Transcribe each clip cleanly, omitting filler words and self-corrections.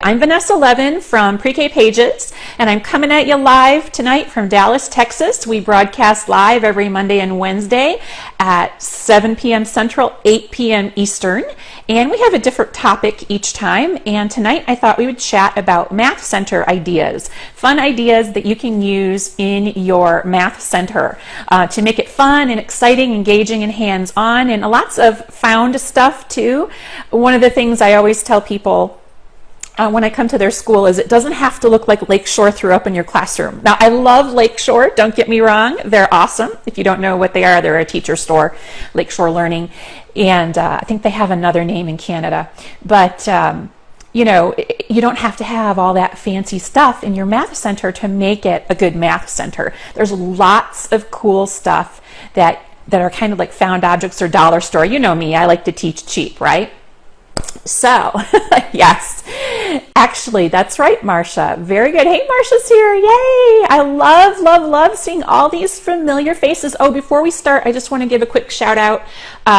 I'm Vanessa Levin from Pre-K Pages, and I'm coming at you live tonight from Dallas, Texas. We broadcast live every Monday and Wednesday at 7 p.m. Central, 8 p.m. Eastern, and we have a different topic each time. And tonight I thought we would chat about Math Center ideas, fun ideas that you can use in your Math Center to make it fun and exciting, engaging, and hands-on, and lots of found stuff too. One of the things I always tell people when I come to their school is it doesn't have to look like Lakeshore threw up in your classroom. Now, I love Lakeshore, don't get me wrong. They're awesome. If you don't know what they are, they're a teacher store, Lakeshore Learning. And I think they have another name in Canada. But, you know, you don't have to have all that fancy stuff in your Math Center to make it a good Math Center. There's lots of cool stuff that are kind of like found objects or dollar store. You know me, I like to teach cheap, right? So, yes, actually, that's right, Marcia. Very good. Hey, Marcia's here. Yay! I love seeing all these familiar faces. Oh, before we start, I just want to give a quick shout out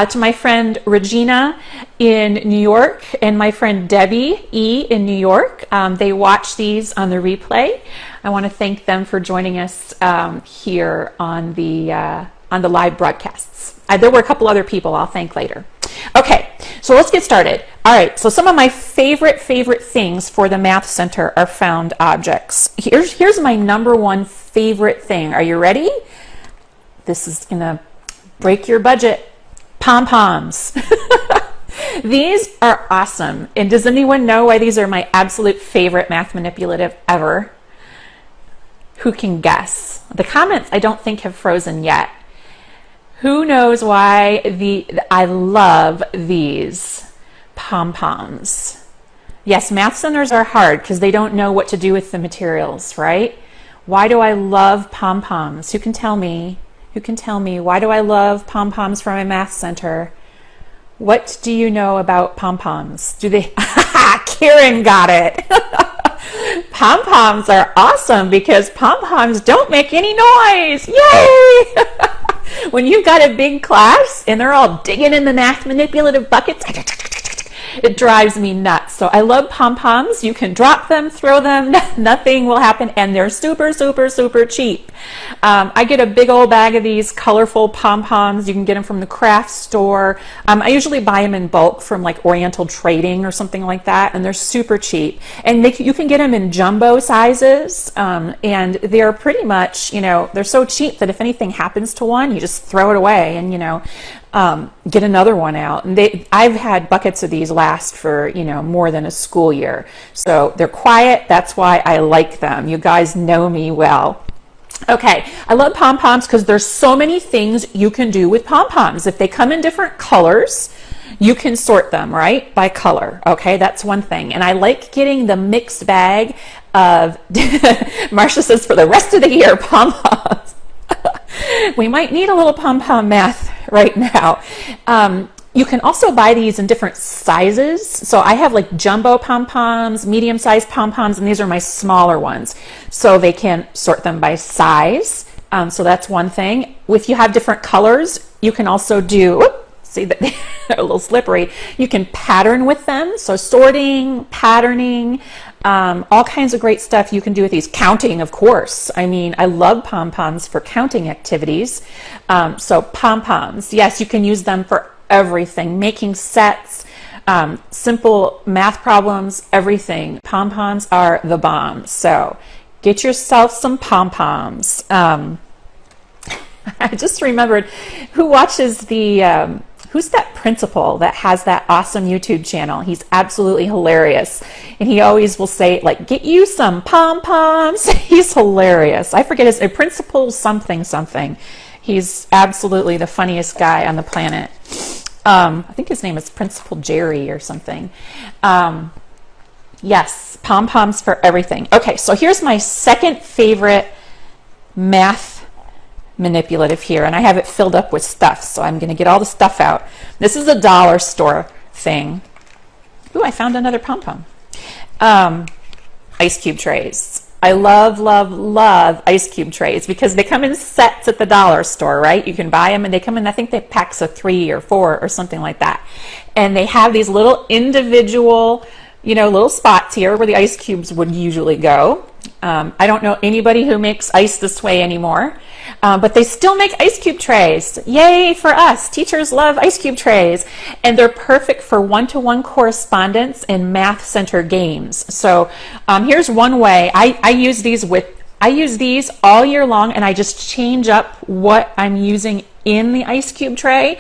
to my friend Regina in New York and my friend Debbie E in New York. They watch these on the replay. I want to thank them for joining us here on the live broadcasts. There were a couple other people I'll thank later. Okay, so let's get started. All right, so some of my favorite things for the Math Center are found objects. Here's my number one favorite thing. Are you ready? This is gonna break your budget. Pom-poms. These are awesome. And does anyone know why these are my absolute favorite math manipulative ever? Who can guess? The comments I don't think have frozen yet. Who knows why I love these pom-poms? Yes, Math Centers are hard because they don't know what to do with the materials, right? Why do I love pom-poms? Who can tell me? Who can tell me? Why do I love pom-poms from a Math Center? What do you know about pom-poms? Do they? Karen got it. Pom-poms are awesome because pom-poms don't make any noise. Yay! When you've got a big class and they're all digging in the math manipulative buckets, it drives me nuts. So I love pom-poms. You can drop them, throw them, nothing will happen, and they're super cheap. I get a big old bag of these colorful pom-poms. You can get them from the craft store. I usually buy them in bulk from like Oriental Trading or something like that, and they're super cheap. And you can get them in jumbo sizes, and they're pretty much, you know, they're so cheap that if anything happens to one, you just throw it away and, you know, get another one out. And I've had buckets of these last for, you know, more than a school year. So they're quiet. That's why I like them. You guys know me well. Okay, I love pom-poms because there's so many things you can do with pom-poms. If they come in different colors, you can sort them, right, by color. Okay, that's one thing. And I like getting the mixed bag of, Marcia says, for the rest of the year, pom-poms. We might need a little pom-pom math right now. You can also buy these in different sizes. So I have like jumbo pom-poms, medium-sized pom-poms, and these are my smaller ones. So they can sort them by size. So that's one thing. If you have different colors, you can also do, see that they're a little slippery. You can pattern with them. So sorting, patterning, all kinds of great stuff you can do with these. Counting, of course. I mean, I love pom-poms for counting activities. So pom-poms, yes, you can use them for everything. Making sets, simple math problems, everything. Pom-poms are the bomb. So get yourself some pom-poms. I just remembered who watches the... who's that principal that has that awesome YouTube channel? He's absolutely hilarious. And he always will say, like, get you some pom-poms. He's hilarious. I forget his principal something. He's absolutely the funniest guy on the planet. I think his name is Principal Jerry or something. Yes, pom-poms for everything. Okay, so here's my second favorite math manipulative here, and I have it filled up with stuff, so I'm going to get all the stuff out. This is a dollar store thing. Ooh, I found another pom-pom. Ice cube trays. I love ice cube trays because they come in sets at the dollar store, right? You can buy them and they come in, I think they packs of 3 or 4 or something like that. And they have these little individual little spots here where the ice cubes would usually go. I don't know anybody who makes ice this way anymore, but they still make ice cube trays. Yay for us. Teachers love ice cube trays, and they're perfect for one-to-one correspondence and math center games. So here's one way. I use these all year long, and I just change up what I'm using in the ice cube tray.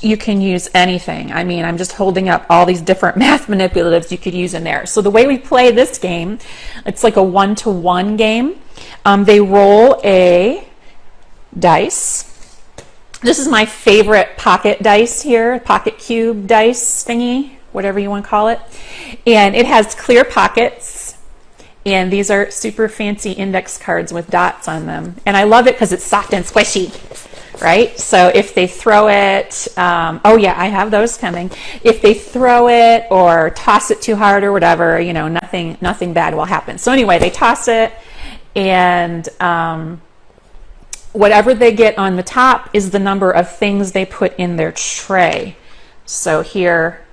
You can use anything. I mean, I'm just holding up all these different math manipulatives you could use in there. So the way we play this game, it's like a one-to-one game. They roll a dice. This is my favorite pocket dice here, pocket cube dice thingy, whatever you want to call it. And it has clear pockets. And these are super fancy index cards with dots on them. And I love it because it's soft and squishy. Right? So if they throw it, oh yeah, I have those coming. If they throw it or toss it too hard or whatever, nothing bad will happen. So anyway, they toss it, and whatever they get on the top is the number of things they put in their tray. So here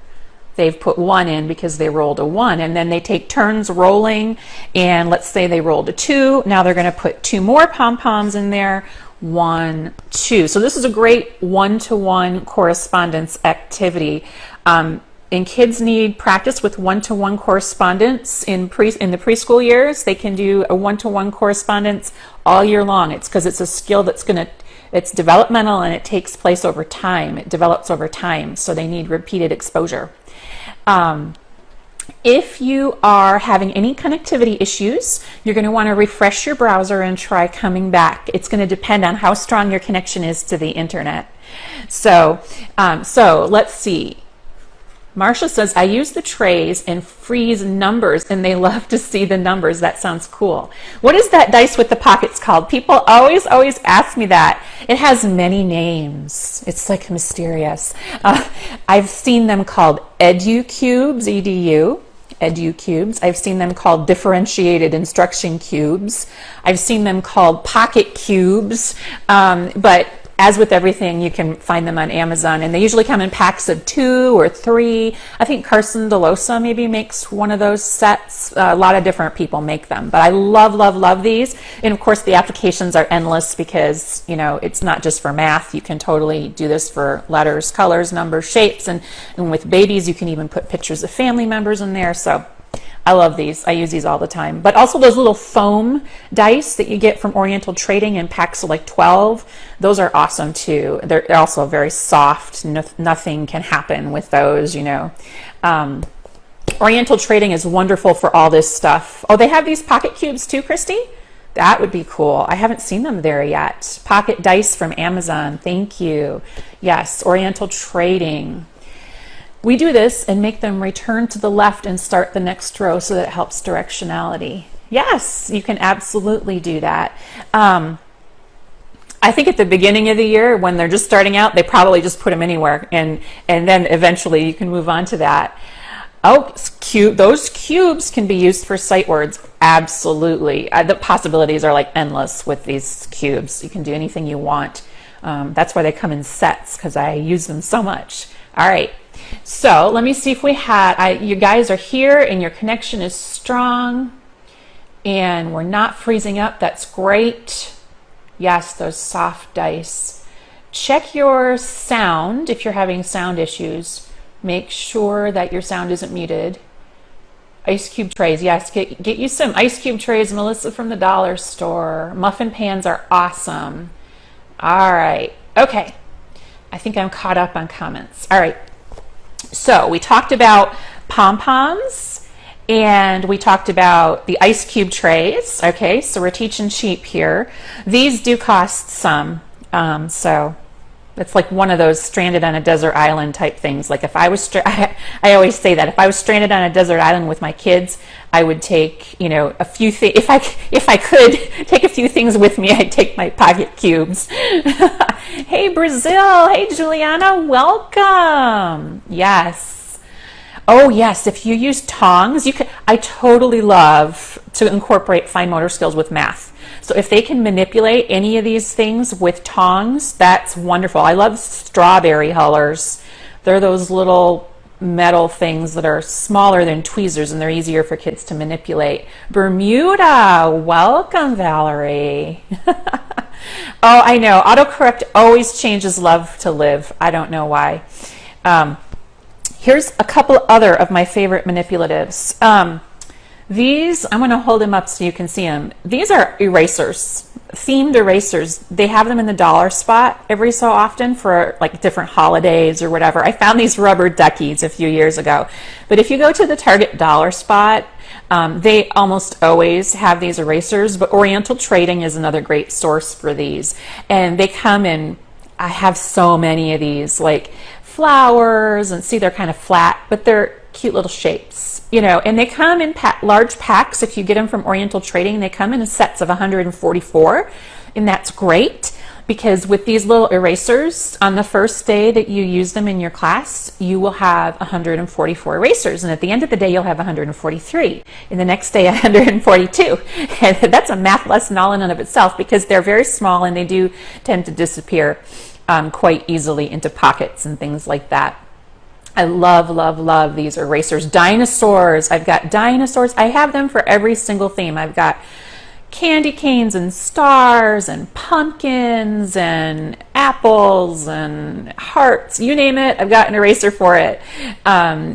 they've put 1 in because they rolled a 1, and then they take turns rolling, and let's say they rolled a 2. Now they're going to put 2 more pom-poms in there. 1, 2. So this is a great one-to-one correspondence activity. And kids need practice with one-to-one correspondence in the preschool years. They can do a one-to-one correspondence all year long. It's because it's a skill it's developmental, and it takes place over time. It develops over time, so they need repeated exposure. If you are having any connectivity issues, you're going to want to refresh your browser and try coming back. It's going to depend on how strong your connection is to the internet. So let's see. Marcia says, I use the trays and freeze numbers, and they love to see the numbers. That sounds cool. What is that dice with the pockets called? People always ask me that. It has many names. It's like mysterious. I've seen them called edu-cubes, EDU. Edu-cubes. I've seen them called differentiated instruction cubes. I've seen them called pocket cubes, but as with everything, you can find them on Amazon, and they usually come in packs of 2 or 3. I think Carson DeLosa maybe makes one of those sets. A lot of different people make them, but I love these. And of course, the applications are endless because it's not just for math. You can totally do this for letters, colors, numbers, shapes, and with babies, you can even put pictures of family members in there. So I love these. I use these all the time. But also those little foam dice that you get from Oriental Trading in packs of like 12, those are awesome too. They're also very soft. Nothing can happen with those, Oriental Trading is wonderful for all this stuff. Oh, they have these pocket cubes too, Christy? That would be cool. I haven't seen them there yet. Pocket dice from Amazon. Thank you. Yes, Oriental Trading. We do this and make them return to the left and start the next row so that it helps directionality. Yes, you can absolutely do that. I think at the beginning of the year, when they're just starting out, they probably just put them anywhere, and then eventually you can move on to that. Oh, those cubes can be used for sight words. Absolutely. The possibilities are like endless with these cubes. You can do anything you want. That's why they come in sets, because I use them so much. All right. So let me see if we had, you guys are here and your connection is strong and we're not freezing up. That's great. Yes, those soft dice. Check your sound if you're having sound issues. Make sure that your sound isn't muted. Ice cube trays, yes, get you some ice cube trays, Melissa from the dollar store. Muffin pans are awesome. All right, okay. I think I'm caught up on comments. All right. So we talked about pom-poms and we talked about the ice cube trays. Okay, so we're teaching cheap here. These do cost some, so it's like one of those stranded on a desert island type things. Like if I was, I always say that if I was stranded on a desert island with my kids, I would take, a few things. If I could take a few things with me, I'd take my pocket cubes. Hey Brazil, hey Juliana, welcome. Yes. Oh yes, if you use tongs, you can. I totally love to incorporate fine motor skills with math. So if they can manipulate any of these things with tongs, that's wonderful. I love strawberry hullers. They're those little metal things that are smaller than tweezers and they're easier for kids to manipulate. Bermuda, welcome Valerie. Oh, I know, autocorrect always changes love to live. I don't know why. Here's a couple other of my favorite manipulatives. These, I'm going to hold them up so you can see them. These are erasers, themed erasers. They have them in the dollar spot every so often for like different holidays or whatever. I found these rubber duckies a few years ago. But if you go to the Target dollar spot, they almost always have these erasers, but Oriental Trading is another great source for these. And they come in, I have so many of these, like flowers, and see they're kind of flat, but they're cute little shapes, you know, and they come in large packs. If you get them from Oriental Trading, they come in sets of 144, and that's great because with these little erasers, on the first day that you use them in your class, you will have 144 erasers, and at the end of the day, you'll have 143, and the next day, 142. And that's a math lesson all in and of itself because they're very small and they do tend to disappear quite easily into pockets and things like that. I love, love, love these erasers. Dinosaurs. I've got dinosaurs. I have them for every single theme. I've got candy canes and stars and pumpkins and apples and hearts. You name it, I've got an eraser for it.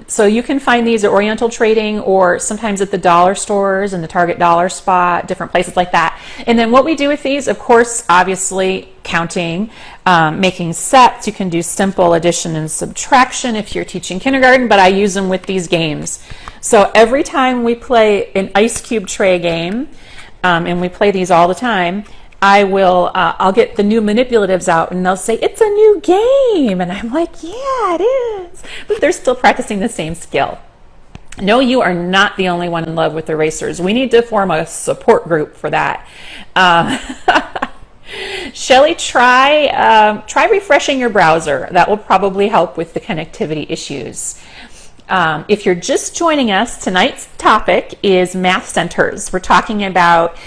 So you can find these at Oriental Trading or sometimes at the dollar stores and the Target dollar spot, different places like that. And then what we do with these, of course, obviously counting, making sets. You can do simple addition and subtraction if you're teaching kindergarten, but I use them with these games. So every time we play an ice cube tray game, and we play these all the time, I'll get the new manipulatives out and they'll say, it's a new game. And I'm like, yeah, it is. But they're still practicing the same skill. No, you are not the only one in love with erasers. We need to form a support group for that. Shelly, try refreshing your browser. That will probably help with the connectivity issues. If you're just joining us, tonight's topic is math centers. We're talking about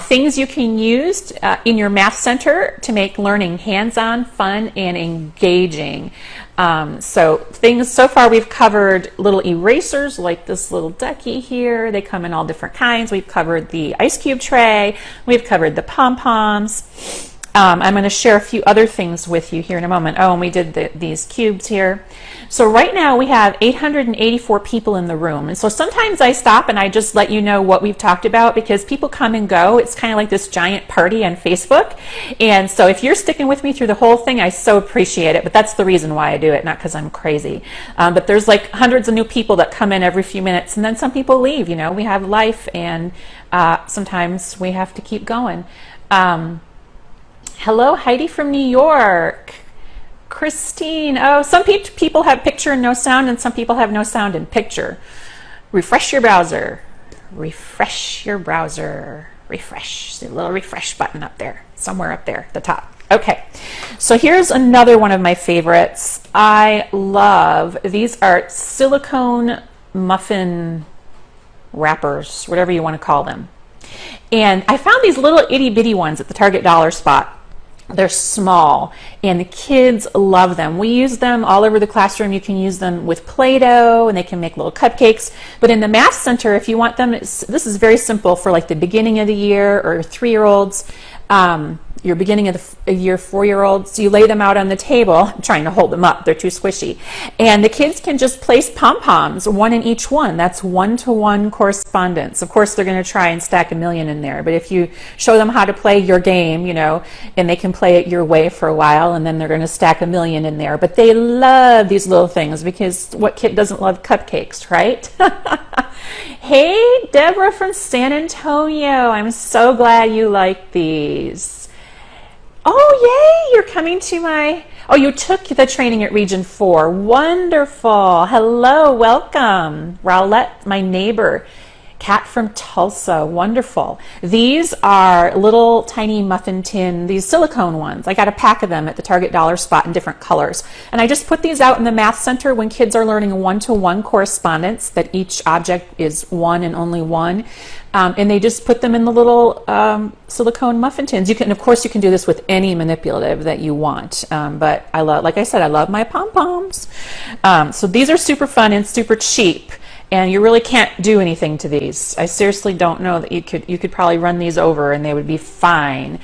things you can use in your math center to make learning hands-on, fun, and engaging. So far we've covered little erasers like this little ducky here. They come in all different kinds. We've covered the ice cube tray. We've covered the pom-poms. I'm going to share a few other things with you here in a moment. Oh, and we did these cubes here. So right now we have 884 people in the room. And so sometimes I stop and I just let you know what we've talked about because people come and go. It's kind of like this giant party on Facebook. And so if you're sticking with me through the whole thing, I so appreciate it. But that's the reason why I do it, not because I'm crazy. But there's like hundreds of new people that come in every few minutes and then some people leave. You know, we have life and sometimes we have to keep going. Hello, Heidi from New York. Christine. Oh, some people have picture and no sound, and some people have no sound and picture. Refresh your browser. Refresh your browser. Refresh. The little refresh button up there, somewhere up there at the top. Okay, so here's another one of my favorites. I love, these are silicone muffin wrappers, whatever you want to call them. And I found these little itty bitty ones at the Target dollar spot. They're small and the kids love them. We use them all over the classroom. You can use them with Play-Doh and they can make little cupcakes. But in the math center, if you want them, this is very simple for like the beginning of the year or 3-year-olds. Your beginning of the year 4-year-olds, you lay them out on the table. I'm trying to hold them up, they're too squishy. And the kids can just place pom-poms, one in each one. That's one-to-one correspondence. Of course, they're going to try and stack 1,000,000 in there, but if you show them how to play your game, you know, and they can play it your way for a while, and then they're going to stack 1,000,000 in there. But they love these little things because what kid doesn't love cupcakes, right? Hey, Deborah from San Antonio. I'm so glad you like these. Oh, yay, you're coming to my, oh, you took the training at Region 4. Wonderful. Hello, welcome. Rowlett, my neighbor. Cat from Tulsa, wonderful. These are little tiny muffin tin, these silicone ones. I got a pack of them at the Target Dollar Spot in different colors. And I just put these out in the math center when kids are learning one-to-one correspondence, that each object is one and only one. And they just put them in the little silicone muffin tins. You can, of course, you can do this with any manipulative that you want. But I love, like I said, I love my pom-poms. So these are super fun and super cheap. And you really can't do anything to these. I seriously don't know that you could probably run these over and they would be fine.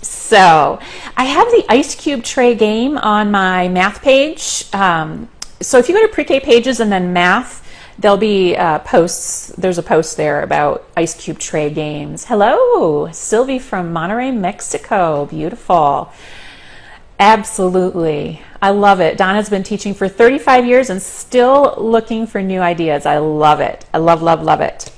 So I have the ice cube tray game on my math page. So if you go to pre-K pages and then math, there'll be posts. There's a post there about ice cube tray games. Hello, Sylvie from Monterrey, Mexico. Beautiful. Absolutely. I love it. Donna's been teaching for 35 years and still looking for new ideas. I love it. I love, love, love it.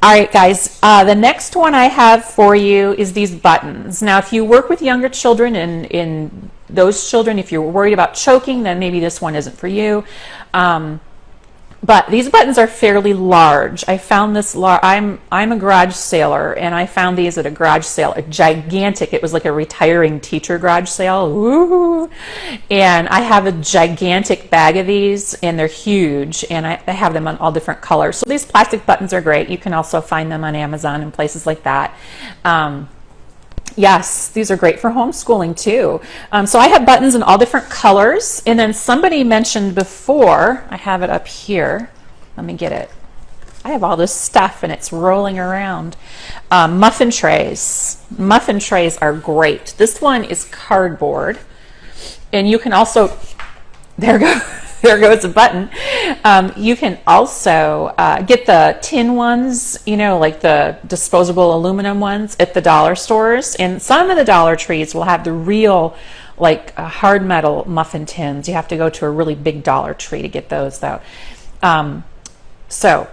All right, guys, the next one I have for you is these buttons. Now, if you work with younger children and in those children, if you're worried about choking, then maybe this one isn't for you. But these buttons are fairly large. I found this I'm a garage sailor, and I found these at a garage sale, a gigantic, it was like a retiring teacher garage sale. Woo! And I have a gigantic bag of these, and they're huge, and I have them on all different colors. So these plastic buttons are great. You can also find them on Amazon and places like that. Yes, these are great for homeschooling too. So I have buttons in all different colors. And then somebody mentioned before, I have it up here. Let me get it. I have all this stuff and it's rolling around. Muffin trays. Muffin trays are great. This one is cardboard. And you can also, there goes a button. You can also get the tin ones, you know, like the disposable aluminum ones at the dollar stores. And some of the Dollar Trees will have the real, like, hard metal muffin tins. You have to go to a really big Dollar Tree to get those, though. So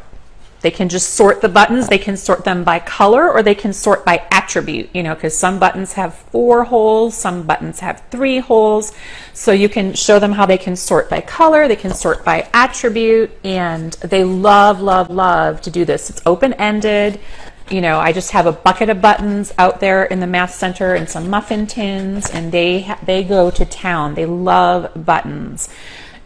they can just sort the buttons. They can sort them by color, or they can sort by attribute, you know, because some buttons have 4 holes, some buttons have 3 holes. So you can show them how they can sort by color, they can sort by attribute, and they love, love, love to do this. It's open-ended. You know, I just have a bucket of buttons out there in the math center and some muffin tins, and they go to town. They love buttons.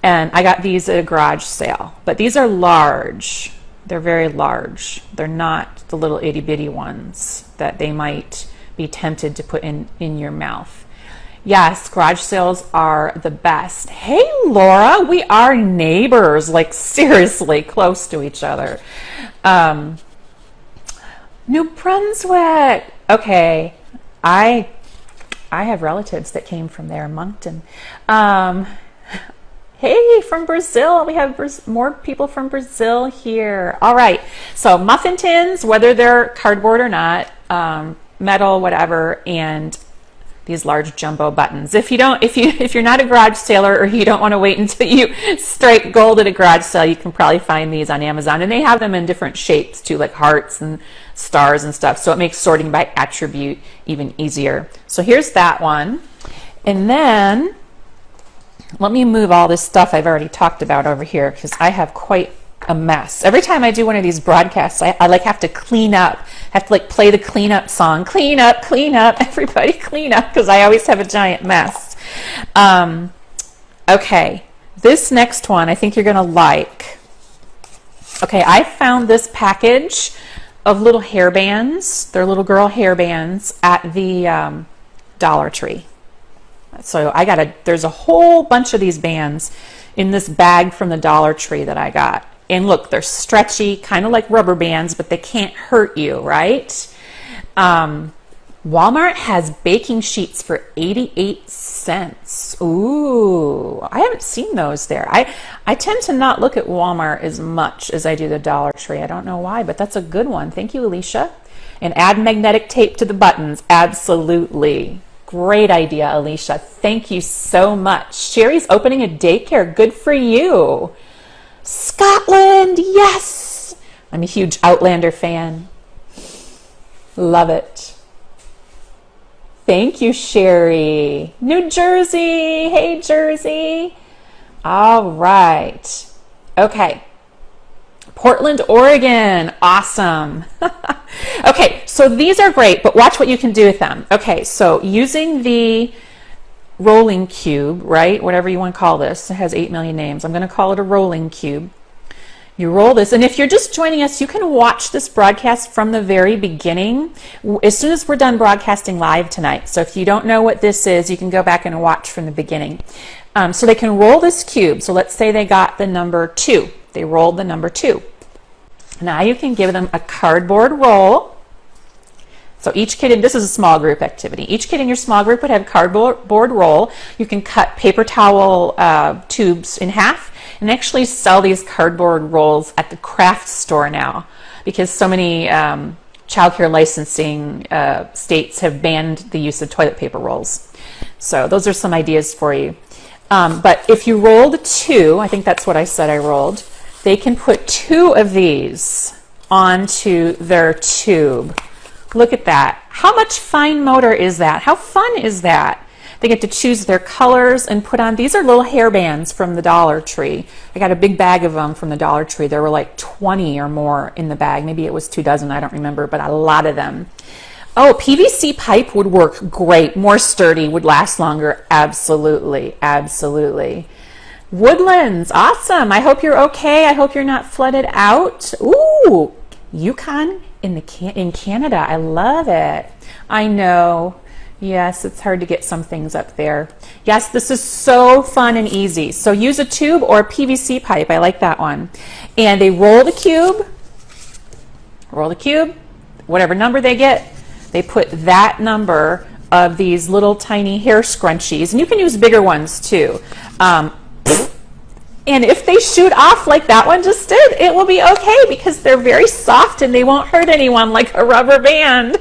And I got these at a garage sale, but these are large. They're very large. They're not the little itty-bitty ones that they might be tempted to put in your mouth. Yes, garage sales are the best. Hey, Laura, we are neighbors, like seriously close to each other. New Brunswick. Okay, I have relatives that came from there, Moncton. Hey, from Brazil. We have more people from Brazil here. All right. So muffin tins, whether they're cardboard or not, metal, whatever, and these large jumbo buttons. If you're not a garage sailor, or you don't want to wait until you strike gold at a garage sale, you can probably find these on Amazon, and they have them in different shapes too, like hearts and stars and stuff. So it makes sorting by attribute even easier. So here's that one, and then let me move all this stuff I've already talked about over here, because I have quite a mess. Every time I do one of these broadcasts, I like have to clean up. I have to like play the cleanup song. Clean up, everybody clean up, because I always have a giant mess. Okay, this next one I think you're gonna like. Okay, I found this package of little hair bands. They're little girl hair bands at the Dollar Tree. So there's a whole bunch of these bands in this bag from the Dollar Tree that I got. And look, they're stretchy, kind of like rubber bands, but they can't hurt you, right? Walmart has baking sheets for 88 cents. Ooh, I haven't seen those there. I tend to not look at Walmart as much as I do the Dollar Tree. I don't know why, but that's a good one. Thank you, Alicia. And add magnetic tape to the buttons. Absolutely. Great idea, Alicia. Thank you so much. Sherry's opening a daycare. Good for you. Scotland, yes. I'm a huge Outlander fan. Love it. Thank you, Sherry. New Jersey. Hey, Jersey. All right. Okay. Portland, Oregon. Awesome. Okay, so these are great, but watch what you can do with them. Okay, so using the rolling cube, right? Whatever you want to call this. It has 8 million names. I'm going to call it a rolling cube. You roll this, and if you're just joining us, you can watch this broadcast from the very beginning as soon as we're done broadcasting live tonight. So if you don't know what this is, you can go back and watch from the beginning. So they can roll this cube. So let's say they got the number 2. They rolled the number 2. Now you can give them a cardboard roll. So each kid, and this is a small group activity, each kid in your small group would have a cardboard roll. You can cut paper towel tubes in half and actually sell these cardboard rolls at the craft store now, because so many childcare licensing states have banned the use of toilet paper rolls. So those are some ideas for you. But if you rolled 2, I think that's what I said I rolled, they can put 2 of these onto their tube. Look at that. How much fine motor is that? How fun is that? They get to choose their colors and put on, these are little hair bands from the Dollar Tree. I got a big bag of them from the Dollar Tree. There were like 20 or more in the bag. Maybe it was 2 dozen, I don't remember, but a lot of them. Oh, PVC pipe would work great. More sturdy, would last longer. Absolutely, absolutely. Woodlands, awesome. I hope you're okay. I hope you're not flooded out. Ooh, Yukon in Canada. I love it. I know. Yes, it's hard to get some things up there. Yes, this is so fun and easy. So use a tube or a PVC pipe. I like that one. And they roll the cube, whatever number they get, they put that number of these little tiny hair scrunchies, and you can use bigger ones too. And if they shoot off like that one just did, it will be okay because they're very soft and they won't hurt anyone like a rubber band.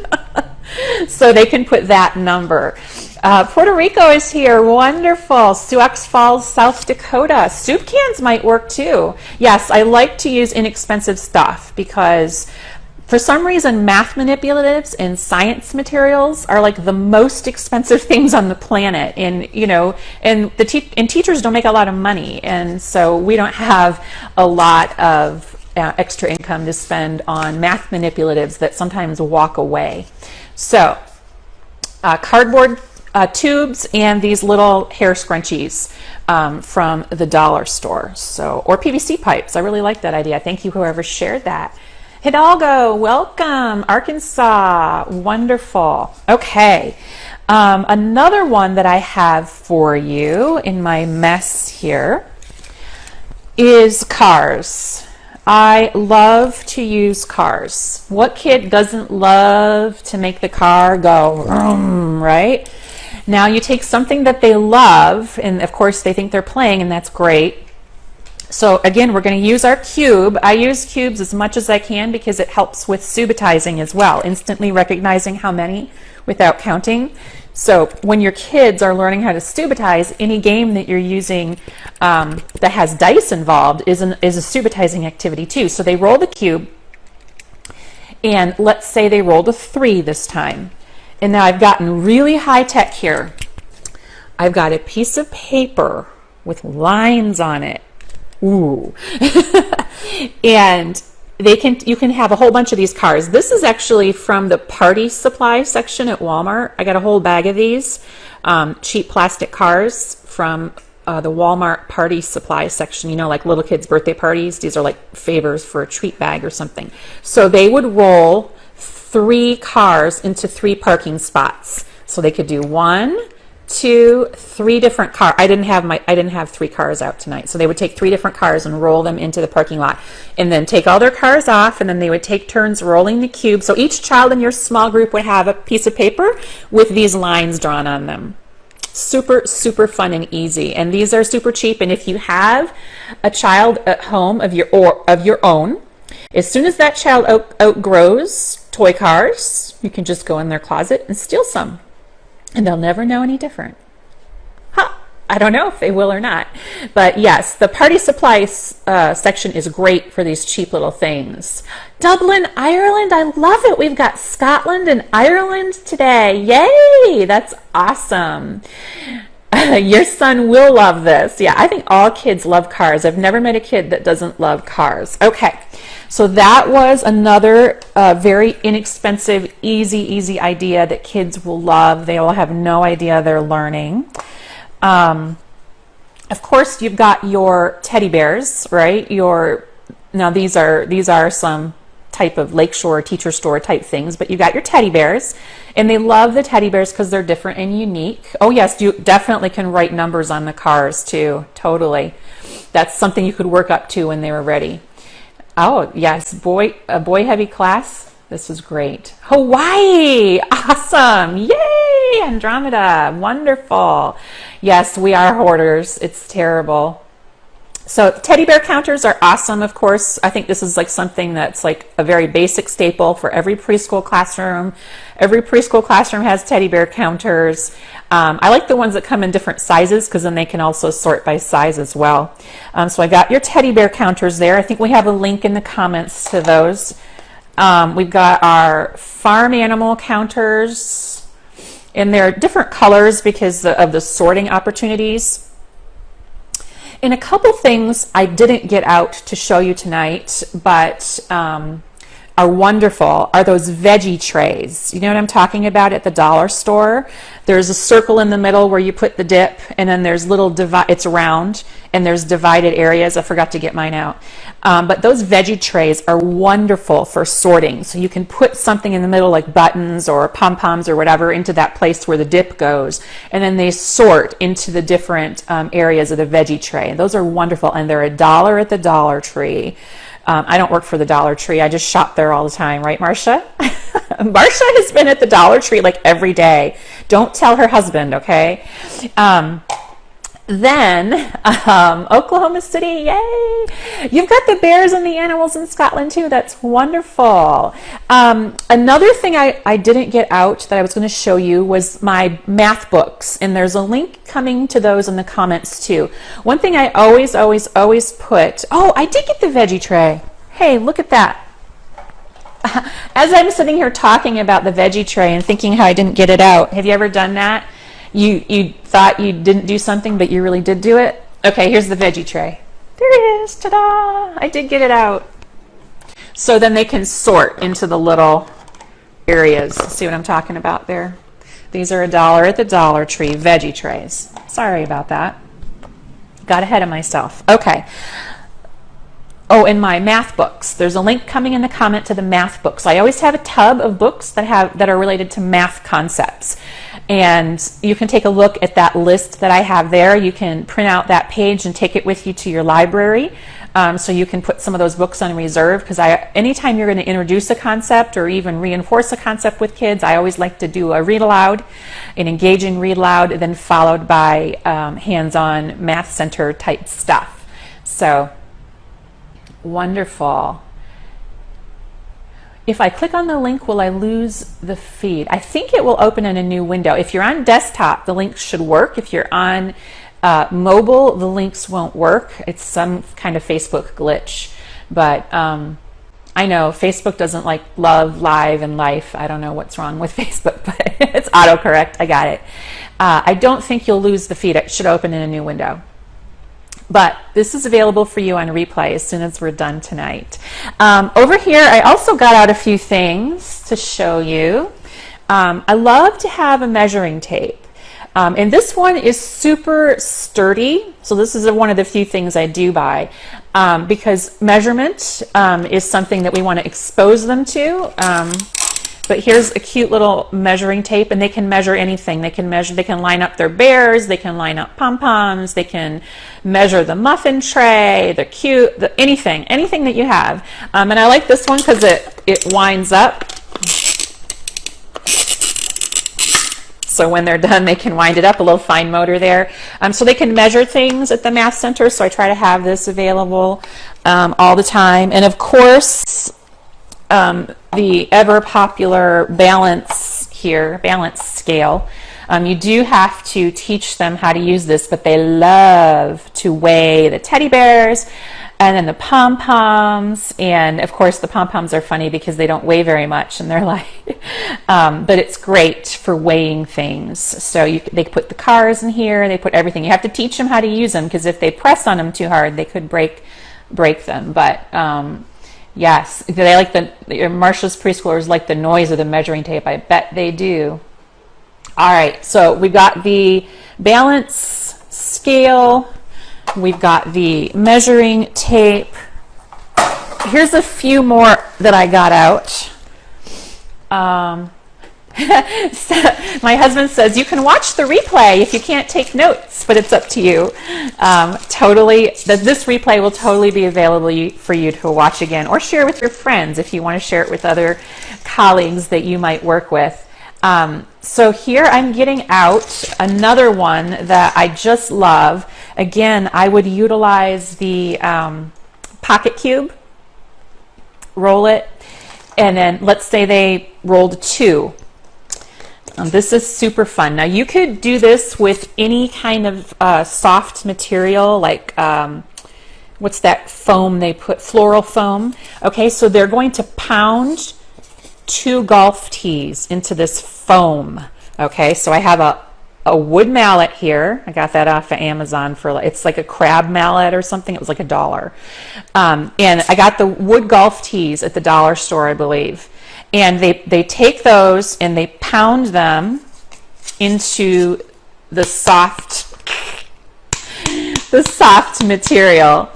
So they can put that number. Puerto Rico is here. Wonderful. Sioux Falls, South Dakota. Soup cans might work too. Yes, I like to use inexpensive stuff because for some reason math manipulatives and science materials are like the most expensive things on the planet. And you know, and teachers don't make a lot of money, and so we don't have a lot of extra income to spend on math manipulatives that sometimes walk away. So cardboard tubes and these little hair scrunchies from the dollar store. So, or PVC pipes. I really like that idea. Thank you, whoever shared that. Hidalgo, welcome. Arkansas, wonderful. Okay, another one that I have for you in my mess here is cars. I love to use cars. What kid doesn't love to make the car go vroom, right? Now you take something that they love, and of course they think they're playing, and that's great. So again, we're going to use our cube. I use cubes as much as I can because it helps with subitizing as well, instantly recognizing how many without counting. So when your kids are learning how to subitize, any game that you're using that has dice involved is a subitizing activity too. So they roll the cube, and let's say they rolled a 3 this time. And now I've gotten really high tech here. I've got a piece of paper with lines on it. Ooh. And you can have a whole bunch of these cars. This is actually from the party supply section at Walmart. I got a whole bag of these cheap plastic cars from the Walmart party supply section. You know, like little kids' birthday parties. These are like favors for a treat bag or something. So they would roll 3 cars into 3 parking spots. So they could do 1, 2, 3 different cars. I didn't have 3 cars out tonight. So they would take 3 different cars and roll them into the parking lot, and then take all their cars off, and then they would take turns rolling the cube. So each child in your small group would have a piece of paper with these lines drawn on them. Super, super fun and easy. And these are super cheap. And if you have a child at home of your own, as soon as that child outgrows toy cars, you can just go in their closet and steal some. And they'll never know any different. Huh. I don't know if they will or not. But yes, the party supplies section is great for these cheap little things. Dublin, Ireland, I love it. We've got Scotland and Ireland today. Yay! That's awesome. Your son will love this. Yeah, I think all kids love cars. I've never met a kid that doesn't love cars. Okay, so that was another very inexpensive, easy idea that kids will love. They will have no idea they're learning. Of course, you've got your teddy bears, right? Now these are some type of lakeshore teacher store type things, but you got your teddy bears, and they love the teddy bears because they're different and unique. Oh yes, you definitely can write numbers on the cars too. Totally. That's something you could work up to when they were ready. Oh yes, a boy heavy class. This was great. Hawaii, awesome. Yay, Andromeda, wonderful. Yes, we are hoarders. It's terrible. So teddy bear counters are awesome, of course. I think this is like something that's like a very basic staple for every preschool classroom. Every preschool classroom has teddy bear counters. I like the ones that come in different sizes because then they can also sort by size as well. So I got your teddy bear counters there. I think we have a link in the comments to those. We've got our farm animal counters, and they're different colors because of the sorting opportunities. And a couple things I didn't get out to show you tonight, but are wonderful, are those veggie trays. You know what I'm talking about at the dollar store? There's a circle in the middle where you put the dip, and then there's little it's round, and there's divided areas. I forgot to get mine out. But those veggie trays are wonderful for sorting. So you can put something in the middle like buttons or pom-poms or whatever into that place where the dip goes, and then they sort into the different areas of the veggie tray. Those are wonderful, and they're $1 at the Dollar Tree. I don't work for the Dollar Tree. I just shop there all the time, right, Marcia? Marcia has been at the Dollar Tree like every day. Don't tell her husband, okay? Then Oklahoma City, yay! You've got the bears and the animals in Scotland too. That's wonderful. Another thing I didn't get out that I was going to show you was my math books, and there's a link coming to those in the comments too. One thing I always put, oh, I did get the veggie tray. Hey, look at that. As I'm sitting here talking about the veggie tray and thinking how I didn't get it out, have you ever done that? You thought you didn't do something, but you really did do it? Okay, here's the veggie tray. There it is, ta-da! I did get it out. So then they can sort into the little areas. See what I'm talking about there? These are $1 at the Dollar Tree, veggie trays. Sorry about that. Got ahead of myself. Okay. Oh, and my math books. There's a link coming in the comment to the math books. I always have a tub of books that are related to math concepts. And you can take a look at that list that I have there. You can print out that page and take it with you to your library. So you can put some of those books on reserve, because anytime you're going to introduce a concept or even reinforce a concept with kids, I always like to do a read aloud, an engaging read aloud, then followed by hands-on math center type stuff. So wonderful. If I click on the link, will I lose the feed? I think it will open in a new window. If you're on desktop, the links should work. If you're on mobile, the links won't work. It's some kind of Facebook glitch. But I know Facebook doesn't like love live and life. I don't know what's wrong with Facebook, but it's autocorrect. I got it. I don't think you'll lose the feed. It should open in a new window. But this is available for you on replay as soon as we're done tonight. Over here, I also got out a few things to show you. I love to have a measuring tape. And this one is super sturdy. So this is one of the few things I do buy because measurement is something that we want to expose them to. But here's a cute little measuring tape, and they can measure anything. They can line up their bears, they can line up pom-poms, they can measure the muffin tray, anything that you have. And I like this one because it winds up. So when they're done, they can wind it up, a little fine motor there. So they can measure things at the Math Center, so I try to have this available all the time. And of course, the ever popular balance scale. You do have to teach them how to use this, but they love to weigh the teddy bears And then the pom-poms, and of course the pom-poms are funny because they don't weigh very much, and they're like, but it's great for weighing things. So they put the cars in here, they put everything. You have to teach them how to use them, because if they press on them too hard, they could break them. But yes, they like Marsha's preschoolers like the noise of the measuring tape. I bet they do. All right, so we've got the balance scale. We've got the measuring tape. Here's a few more that I got out. So my husband says you can watch the replay if you can't take notes, but it's up to you. This replay will totally be available for you to watch again, or share with your friends if you want to share it with other colleagues that you might work with. So here I'm getting out another one that I just love. Again, I would utilize the pocket cube, roll it, and then let's say they rolled 2. This is super fun. Now you could do this with any kind of soft material, like what's that foam they put, floral foam. Okay, so they're going to pound 2 golf tees into this foam. Okay, so I have a wood mallet here. I got that off of Amazon it's like a crab mallet or something. It was like $1. And I got the wood golf tees at the dollar store, I believe. And they take those and they pound them into the soft material.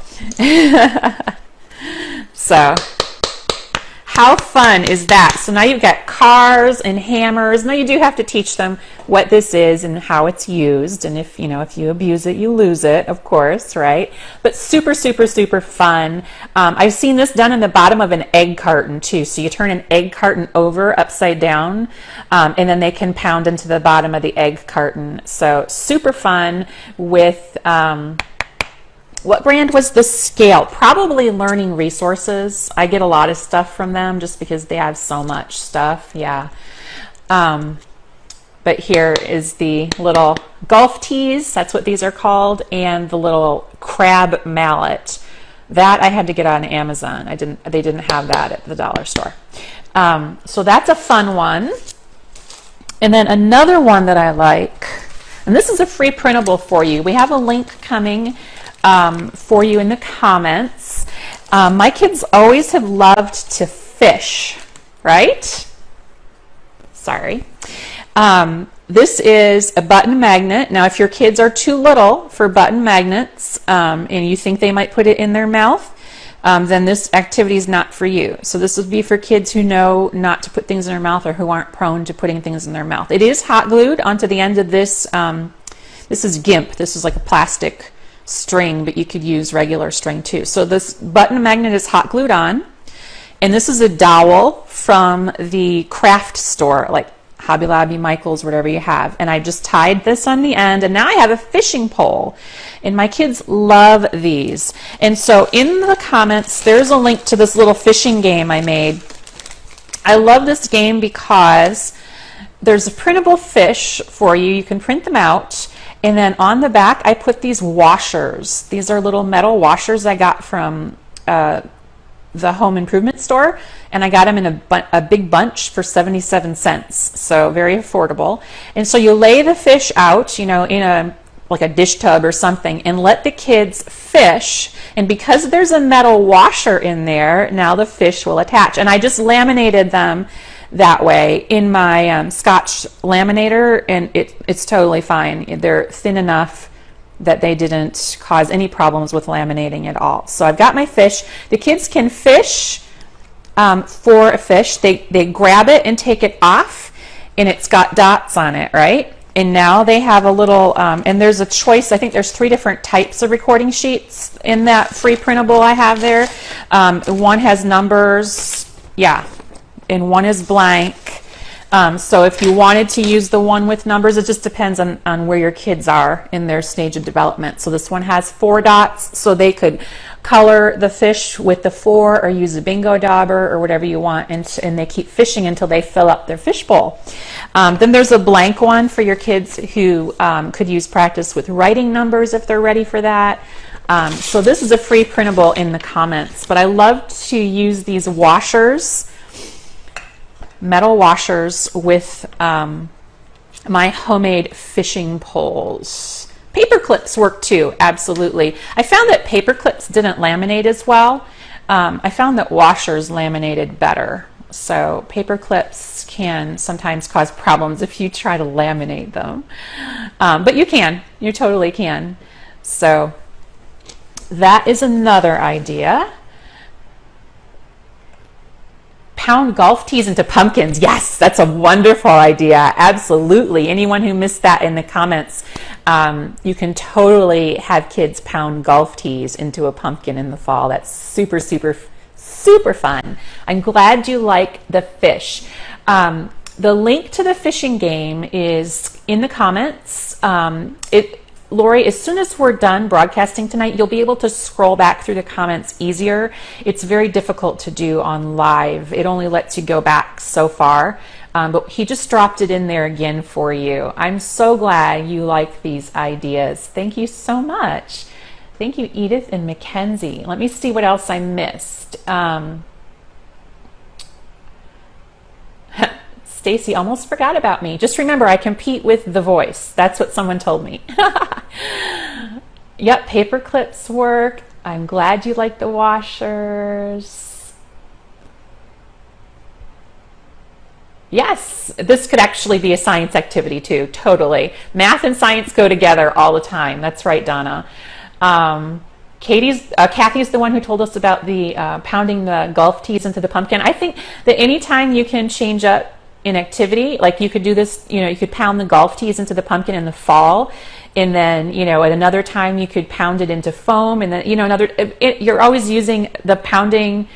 So how fun is that? So now you've got cars and hammers. Now you do have to teach them what this is and how it's used. And if you abuse it, you lose it, of course, right? But super, super, super fun. I've seen this done in the bottom of an egg carton too. So you turn an egg carton over upside down, and then they can pound into the bottom of the egg carton. So super fun with... what brand was the scale? Probably Learning Resources. I get a lot of stuff from them just because they have so much stuff. Yeah. But here is the little golf tees. That's what these are called. And the little crab mallet. That I had to get on Amazon. They didn't have that at the dollar store. So that's a fun one. And then another one that I like, and this is a free printable for you. We have a link coming for you in the comments. My kids always have loved to fish, right? Sorry. This is a button magnet. Now, if your kids are too little for button magnets and you think they might put it in their mouth, then this activity is not for you. So this would be for kids who know not to put things in their mouth or who aren't prone to putting things in their mouth. It is hot glued onto the end of this. This is GIMP. This is like a plastic string, but you could use regular string too. So this button magnet is hot glued on, and this is a dowel from the craft store, like Hobby Lobby, Michael's, whatever you have. And I just tied this on the end, and now I have a fishing pole, and my kids love these. And so in the comments, there's a link to this little fishing game I made. I love this game because there's a printable fish for you. You can print them out. And then on the back, I put these washers. These are little metal washers I got from the home improvement store. And I got them in a big bunch for 77 cents. So very affordable. And so you lay the fish out, in like a dish tub or something, and let the kids fish. And because there's a metal washer in there, now the fish will attach. And I just laminated them that way in my Scotch laminator, and it's totally fine. They're thin enough that they didn't cause any problems with laminating at all. So I've got my fish. The kids can fish for a fish. They grab it and take it off, and it's got dots on it, right? And now they have a little, and there's a choice. I think there's 3 different types of recording sheets in that free printable I have there. One has numbers, yeah, and one is blank. So if you wanted to use the one with numbers, it just depends on where your kids are in their stage of development. So this one has 4 dots, so they could color the fish with the 4 or use a bingo dauber or whatever you want, and they keep fishing until they fill up their fish bowl. Then there's a blank one for your kids who could use practice with writing numbers if they're ready for that. So this is a free printable in the comments, but I love to use these washers, metal washers, with my homemade fishing poles. Paper clips work too, absolutely. I found that paper clips didn't laminate as well. I found that washers laminated better. So paper clips can sometimes cause problems if you try to laminate them. But you totally can. So that is another idea. Pound golf tees into pumpkins. Yes, that's a wonderful idea. Absolutely. Anyone who missed that in the comments, you can totally have kids pound golf tees into a pumpkin in the fall. That's super, super, super fun. I'm glad you like the fish. The link to the fishing game is in the comments. Lori, as soon as we're done broadcasting tonight, you'll be able to scroll back through the comments easier. It's very difficult to do on live. It only lets you go back so far. But he just dropped it in there again for you. I'm so glad you like these ideas. Thank you so much. Thank you, Edith and Mackenzie. Let me see what else I missed. Stacy almost forgot about me. Just remember, I compete with The Voice. That's what someone told me. Yep, paper clips work. I'm glad you like the washers. Yes, this could actually be a science activity too, totally. Math and science go together all the time. That's right, Donna. Kathy's the one who told us about the pounding the golf tees into the pumpkin. I think that anytime you can change up in activity, like you could do this, you could pound the golf tees into the pumpkin in the fall, and then, at another time you could pound it into foam, and then, you're always using the pounding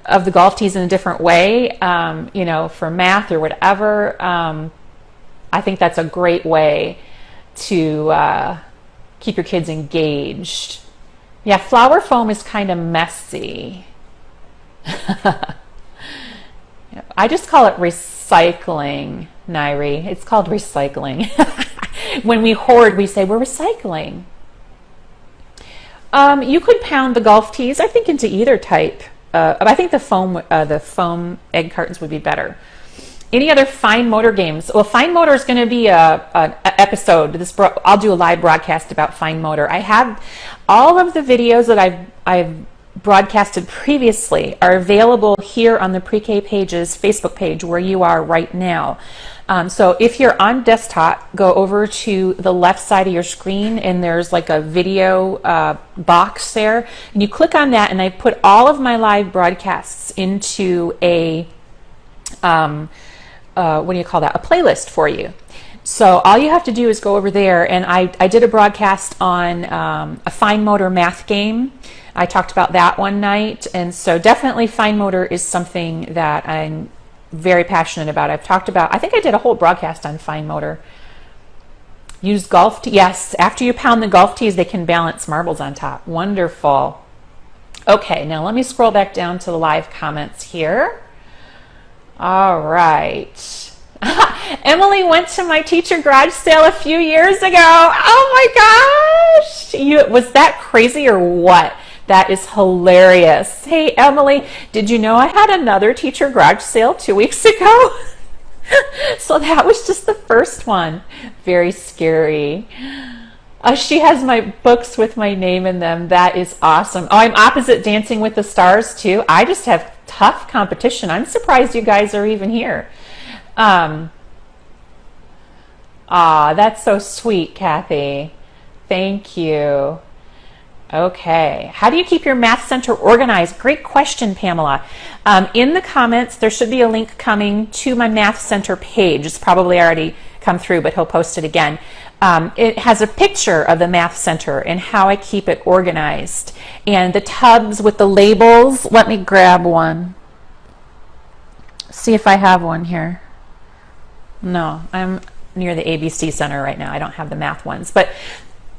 of the golf tees in a different way, for math or whatever. I think that's a great way to keep your kids engaged. Yeah, flower foam is kind of messy. I just call it recycling, Nairi. It's called recycling. When we hoard, we say we're recycling. You could pound the golf tees, I think, into either type. I think the foam egg cartons would be better. Any other fine motor games? Well, fine motor is going to be an episode. I'll do a live broadcast about fine motor. I have all of the videos that I've broadcasted previously are available here on the Pre-K Pages Facebook page where you are right now. So if you're on desktop, go over to the left side of your screen and there's like a video box there, and you click on that, and I put all of my live broadcasts into a what do you call that? A playlist for you. So all you have to do is go over there, and I did a broadcast on a fine motor math game. I talked about that one night, and so definitely fine motor is something that I'm very passionate about. I've talked about, I think I did a whole broadcast on fine motor. Use golf tees. Yes, after you pound the golf tees, they can balance marbles on top. Wonderful. Okay, now let me scroll back down to the live comments here. All right. Emily went to my teacher garage sale a few years ago. Oh my gosh! Was that crazy or what? That is hilarious. Hey, Emily, did you know I had another teacher garage sale 2 weeks ago? So that was just the first one. Very scary. She has my books with my name in them. That is awesome. Oh, I'm opposite Dancing with the Stars too. I just have tough competition. I'm surprised you guys are even here. That's so sweet, Kathy. Thank you. Okay. How do you keep your math center organized? Great question, Pamela. In the comments, there should be a link coming to my math center page. It's probably already come through, but he'll post it again. It has a picture of the math center and how I keep it organized. And the tubs with the labels, let me grab one. See if I have one here. No, I'm near the ABC Center right now. I don't have the math ones, but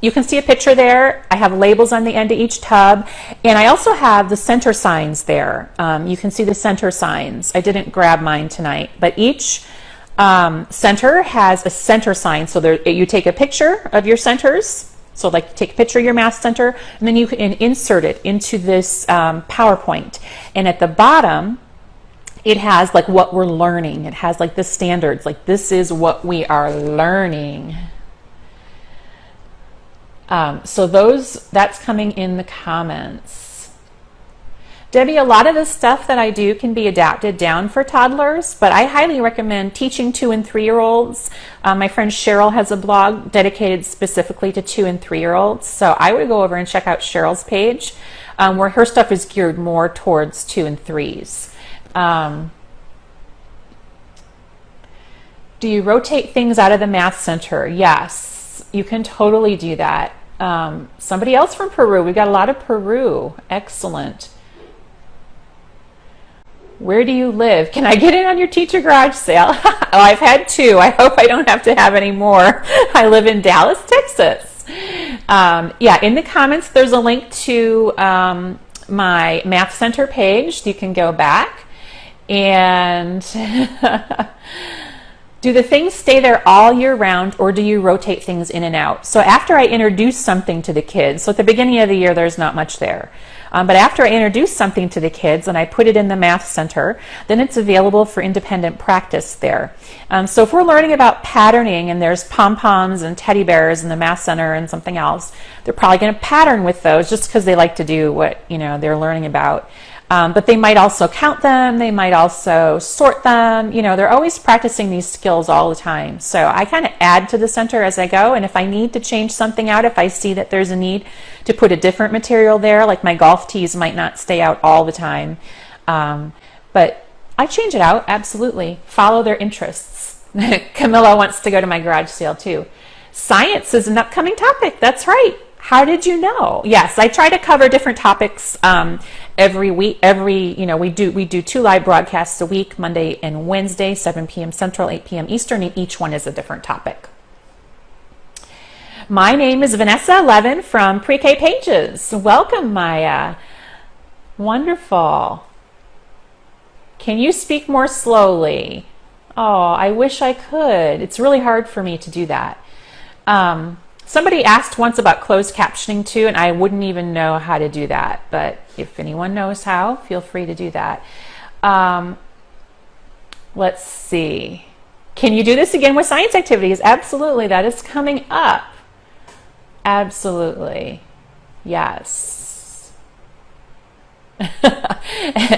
you can see a picture there. I have labels on the end of each tub, and I also have the center signs there. You can see the center signs. I didn't grab mine tonight, but each center has a center sign. So there, you take a picture of your centers, So like take a picture of your math center, and then you can insert it into this PowerPoint. And at the bottom, it has like what we're learning. It has like the standards, like this is what we are learning. So that's coming in the comments. Debbie, a lot of the stuff that I do can be adapted down for toddlers, but I highly recommend teaching 2- and 3-year-olds. My friend Cheryl has a blog dedicated specifically to 2- and 3-year-olds. So I would go over and check out Cheryl's page, where her stuff is geared more towards 2 and 3s. Do you rotate things out of the math center? Yes, you can totally do that. Somebody else from Peru. We got a lot of Peru. Excellent. Where do you live? Can I get in on your teacher garage sale? Oh, I've had 2. I hope I don't have to have any more. I live in Dallas, Texas. Yeah, in the comments, there's a link to my Math Center page. You can go back and do the things stay there all year round, or do you rotate things in and out? So after I introduce something to the kids, so at the beginning of the year, there's not much there. But after I introduce something to the kids and I put it in the Math Center, then it's available for independent practice there. So if we're learning about patterning and there's pom-poms and teddy bears in the Math Center and something else, they're probably going to pattern with those just because they like to do what they're learning about. But they might also count them, they might also sort them, they're always practicing these skills all the time. So I kind of add to the center as I go, and if I need to change something out, if I see that there's a need to put a different material there, like my golf tees might not stay out all the time, but I change it out, absolutely. Follow their interests. Camilla wants to go to my garage sale too. Science is an upcoming topic, that's right. How did you know? Yes, I try to cover different topics every week. We do 2 live broadcasts a week, Monday and Wednesday, 7 p.m. Central, 8 p.m. Eastern, and each one is a different topic. My name is Vanessa Levin from Pre-K Pages. Welcome, Maya. Wonderful. Can you speak more slowly? Oh, I wish I could. It's really hard for me to do that. Somebody asked once about closed captioning too, and I wouldn't even know how to do that. But if anyone knows how, feel free to do that. Let's see. Can you do this again with science activities? Absolutely. That is coming up. Absolutely. Yes.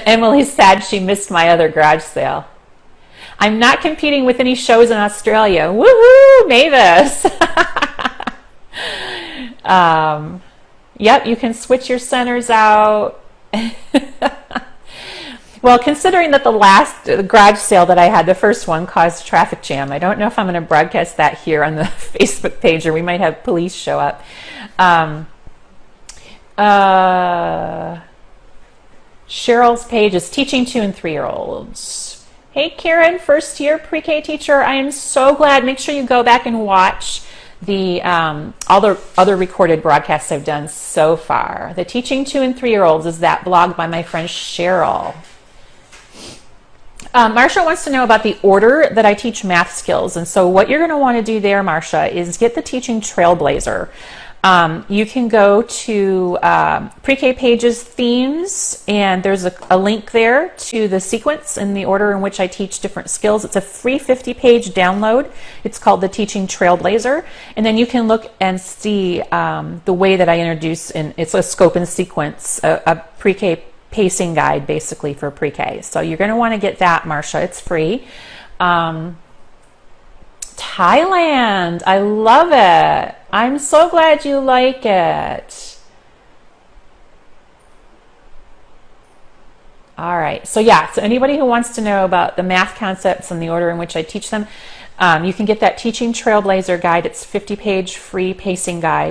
Emily's sad she missed my other garage sale. I'm not competing with any shows in Australia. Woohoo, Mavis! Yep, you can switch your centers out. Well, considering that the garage sale that I had, the first one, caused a traffic jam, I don't know if I'm going to broadcast that here on the Facebook page, or we might have police show up. Cheryl's page is teaching 2- and 3-year-olds. Hey, Karen, first-year pre-K teacher. I am so glad. Make sure you go back and watch the all the other recorded broadcasts I've done so far. The Teaching 2- and 3-year-olds is that blog by my friend Cheryl. Marcia wants to know about the order that I teach math skills. And so what you're going to want to do there, Marcia, is get the Teaching Trailblazer. You can go to Pre-K Pages Themes, and there's a link there to the sequence and the order in which I teach different skills. It's a free 50-page download. It's called the Teaching Trailblazer. And then you can look and see the way that I introduce, and it's a scope and sequence, a Pre-K pacing guide basically for Pre-K. So you're going to want to get that, Marcia. It's free. Thailand, I love it. I'm so glad you like it. All right, so yeah, so anybody who wants to know about the math concepts and the order in which I teach them, you can get that Teaching Trailblazer guide. It's a 50-page free pacing guide.